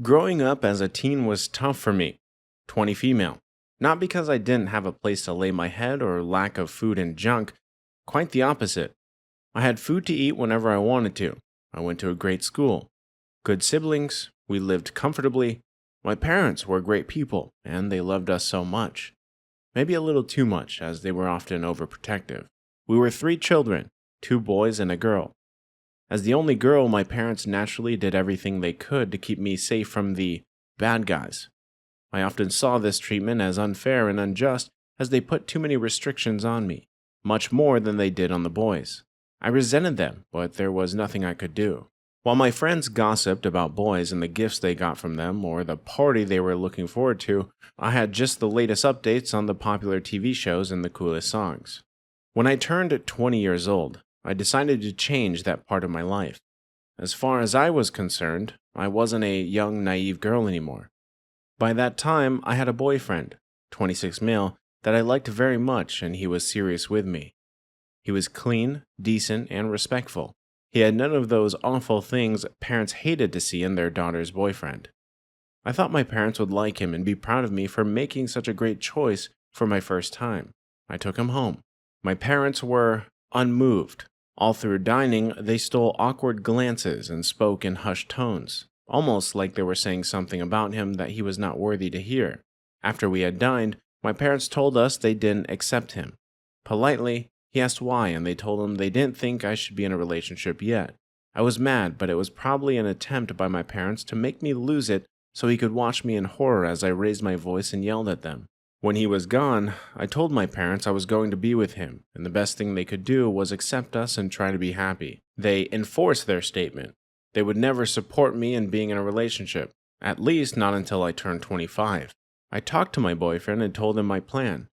Growing up as a teen was tough for me, 20 female. Not because I didn't have a place to lay my head or lack of food and junk, quite the opposite. I had food to eat whenever I wanted to. I went to a great school. Good siblings, we lived comfortably. My parents were great people, and they loved us so much. Maybe a little too much, as they were often overprotective. We were three children, two boys and a girl. As the only girl, my parents naturally did everything they could to keep me safe from the bad guys. I often saw this treatment as unfair and unjust, as they put too many restrictions on me, much more than they did on the boys. I resented them, but there was nothing I could do. While my friends gossiped about boys and the gifts they got from them or the party they were looking forward to, I had just the latest updates on the popular TV shows and the coolest songs. When I turned 20 years old, I decided to change that part of my life. As far as I was concerned, I wasn't a young, naive girl anymore. By that time, I had a boyfriend, 26 male, that I liked very much, and he was serious with me. He was clean, decent, and respectful. He had none of those awful things parents hated to see in their daughter's boyfriend. I thought my parents would like him and be proud of me for making such a great choice for my first time. I took him home. My parents were unmoved. All through dining, they stole awkward glances and spoke in hushed tones, almost like they were saying something about him that he was not worthy to hear. After we had dined, my parents told us they didn't accept him. Politely, he asked why, and they told him they didn't think I should be in a relationship yet. I was mad, but it was probably an attempt by my parents to make me lose it so he could watch me in horror as I raised my voice and yelled at them. When he was gone, I told my parents I was going to be with him, and the best thing they could do was accept us and try to be happy. They enforced their statement. They would never support me in being in a relationship, at least not until I turned 25. I talked to my boyfriend and told him my plan.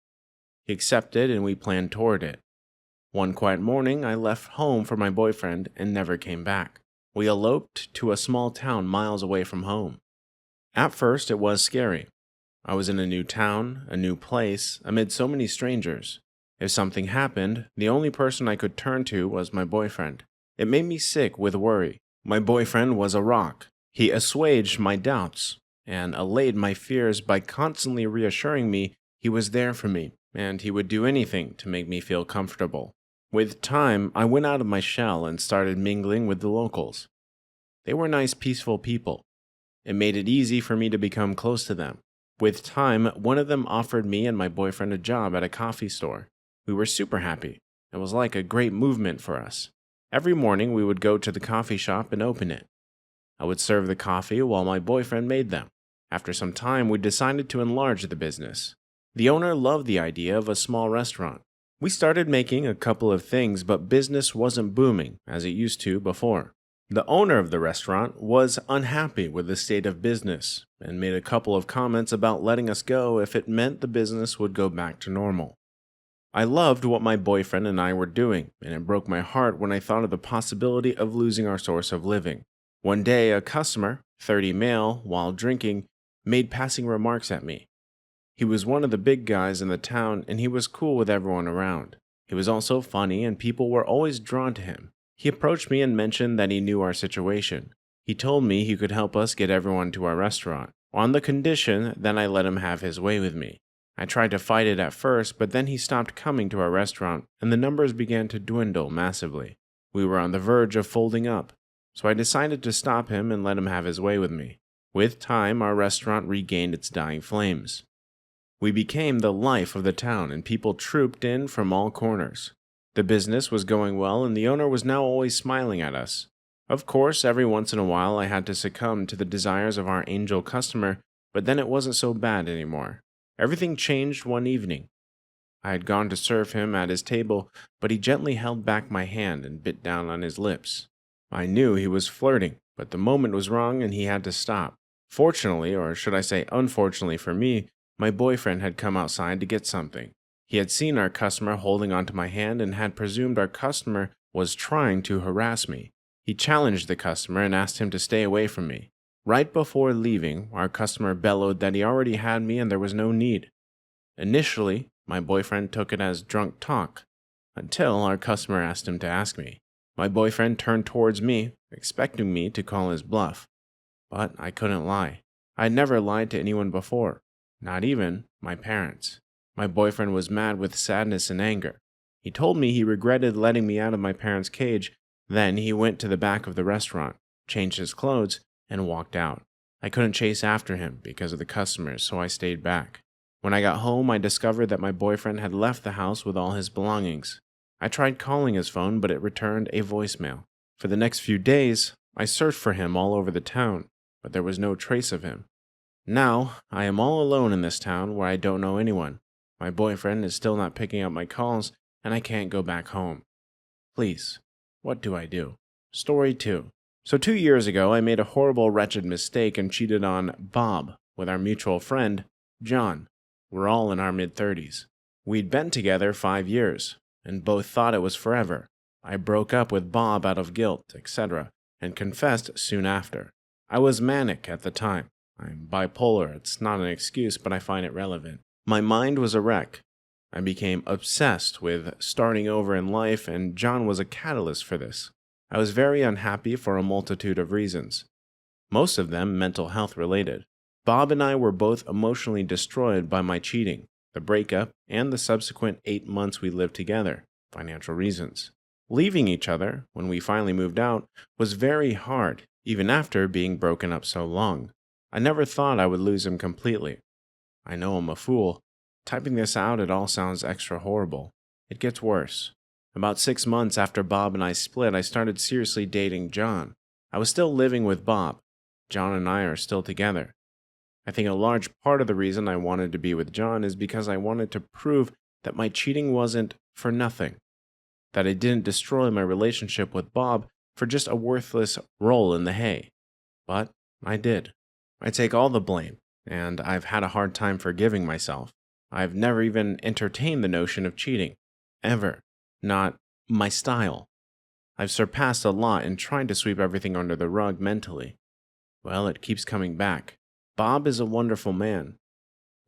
He accepted and we planned toward it. One quiet morning, I left home for my boyfriend and never came back. We eloped to a small town miles away from home. At first, it was scary. I was in a new town, a new place, amid so many strangers. If something happened, the only person I could turn to was my boyfriend. It made me sick with worry. My boyfriend was a rock. He assuaged my doubts and allayed my fears by constantly reassuring me he was there for me, and he would do anything to make me feel comfortable. With time, I went out of my shell and started mingling with the locals. They were nice, peaceful people. It made it easy for me to become close to them. With time, one of them offered me and my boyfriend a job at a coffee store. We were super happy. It was like a great movement for us. Every morning, we would go to the coffee shop and open it. I would serve the coffee while my boyfriend made them. After some time, we decided to enlarge the business. The owner loved the idea of a small restaurant. We started making a couple of things, but business wasn't booming as it used to before. The owner of the restaurant was unhappy with the state of business and made a couple of comments about letting us go if it meant the business would go back to normal. I loved what my boyfriend and I were doing, and it broke my heart when I thought of the possibility of losing our source of living. One day, a customer, 30 male, while drinking, made passing remarks at me. He was one of the big guys in the town, and he was cool with everyone around. He was also funny, and people were always drawn to him. He approached me and mentioned that he knew our situation. He told me he could help us get everyone to our restaurant, on the condition that I let him have his way with me. I tried to fight it at first, but then he stopped coming to our restaurant, and the numbers began to dwindle massively. We were on the verge of folding up, so I decided to stop him and let him have his way with me. With time, our restaurant regained its dying flames. We became the life of the town, and people trooped in from all corners. The business was going well, and the owner was now always smiling at us. Of course, every once in a while I had to succumb to the desires of our angel customer, but then it wasn't so bad anymore. Everything changed one evening. I had gone to serve him at his table, but he gently held back my hand and bit down on his lips. I knew he was flirting, but the moment was wrong and he had to stop. Fortunately, or should I say unfortunately for me, my boyfriend had come outside to get something. He had seen our customer holding onto my hand and had presumed our customer was trying to harass me. He challenged the customer and asked him to stay away from me. Right before leaving, our customer bellowed that he already had me and there was no need. Initially, my boyfriend took it as drunk talk, until our customer asked him to ask me. My boyfriend turned towards me, expecting me to call his bluff. But I couldn't lie. I'd never lied to anyone before, not even my parents. My boyfriend was mad with sadness and anger. He told me he regretted letting me out of my parents' cage. Then he went to the back of the restaurant, changed his clothes, and walked out. I couldn't chase after him because of the customers, so I stayed back. When I got home, I discovered that my boyfriend had left the house with all his belongings. I tried calling his phone, but it returned a voicemail. For the next few days, I searched for him all over the town, but there was no trace of him. Now, I am all alone in this town where I don't know anyone. My boyfriend is still not picking up my calls, and I can't go back home. Please, what do I do? Story 2. So 2 years ago, I made a horrible, wretched mistake and cheated on Bob with our mutual friend, John. We're all in our mid-30s. We'd been together 5 years, and both thought it was forever. I broke up with Bob out of guilt, etc., and confessed soon after. I was manic at the time. I'm bipolar. It's not an excuse, but I find it relevant. My mind was a wreck. I became obsessed with starting over in life, and John was a catalyst for this. I was very unhappy for a multitude of reasons, most of them mental health related. Bob and I were both emotionally destroyed by my cheating, the breakup, and the subsequent 8 months we lived together, financial reasons. Leaving each other, when we finally moved out, was very hard, even after being broken up so long. I never thought I would lose him completely. I know I'm a fool. Typing this out, it all sounds extra horrible. It gets worse. About 6 months after Bob and I split, I started seriously dating John. I was still living with Bob. John and I are still together. I think a large part of the reason I wanted to be with John is because I wanted to prove that my cheating wasn't for nothing, that I didn't destroy my relationship with Bob for just a worthless roll in the hay. But I did. I take all the blame, and I've had a hard time forgiving myself. I've never even entertained the notion of cheating. Ever. Not my style. I've surpassed a lot in trying to sweep everything under the rug mentally. Well, it keeps coming back. Bob is a wonderful man.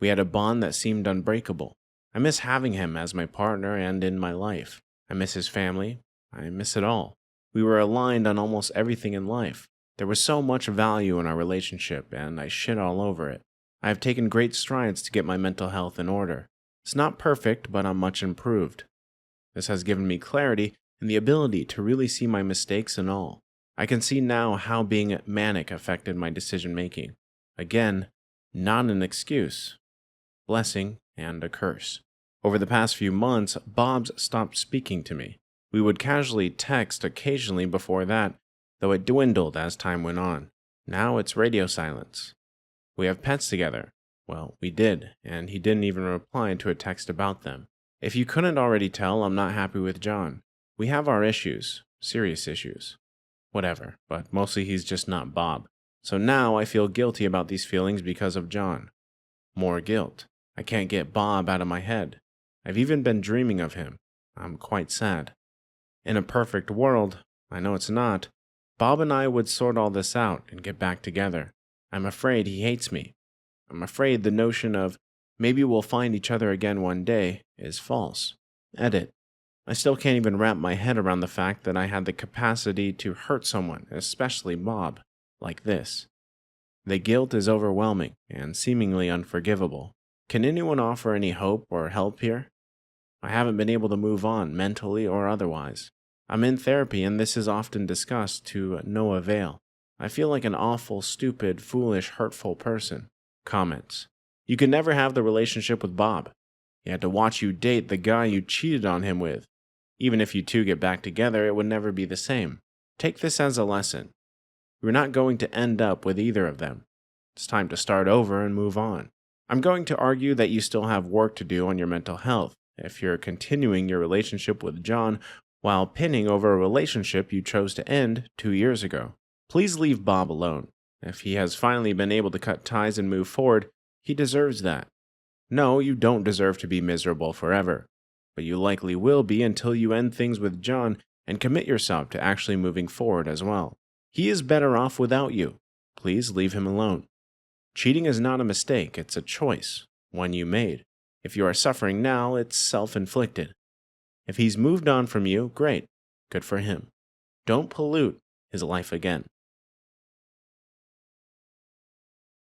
We had a bond that seemed unbreakable. I miss having him as my partner and in my life. I miss his family. I miss it all. We were aligned on almost everything in life. There was so much value in our relationship, and I shit all over it. I have taken great strides to get my mental health in order. It's not perfect, but I'm much improved. This has given me clarity and the ability to really see my mistakes and all. I can see now how being manic affected my decision-making. Again, not an excuse. Blessing and a curse. Over the past few months, Bob's stopped speaking to me. We would casually text occasionally before that, though it dwindled as time went on. Now it's radio silence. We have pets together. Well, we did, and he didn't even reply to a text about them. If you couldn't already tell, I'm not happy with John. We have our issues, serious issues. Whatever, but mostly he's just not Bob. So now I feel guilty about these feelings because of John. More guilt. I can't get Bob out of my head. I've even been dreaming of him. I'm quite sad. In a perfect world, I know it's not, Bob and I would sort all this out and get back together. I'm afraid he hates me. I'm afraid the notion of maybe we'll find each other again one day is false. Edit. I still can't even wrap my head around the fact that I had the capacity to hurt someone, especially Bob, like this. The guilt is overwhelming and seemingly unforgivable. Can anyone offer any hope or help here? I haven't been able to move on, mentally or otherwise. I'm in therapy and this is often discussed to no avail. I feel like an awful, stupid, foolish, hurtful person. Comments. You can never have the relationship with Bob. He had to watch you date the guy you cheated on him with. Even if you two get back together, it would never be the same. Take this as a lesson. You're not going to end up with either of them. It's time to start over and move on. I'm going to argue that you still have work to do on your mental health if you're continuing your relationship with John while pinning over a relationship you chose to end 2 years ago. Please leave Bob alone. If he has finally been able to cut ties and move forward, he deserves that. No, you don't deserve to be miserable forever, but you likely will be until you end things with John and commit yourself to actually moving forward as well. He is better off without you. Please leave him alone. Cheating is not a mistake, it's a choice, one you made. If you are suffering now, it's self-inflicted. If he's moved on from you, great, good for him. Don't pollute his life again.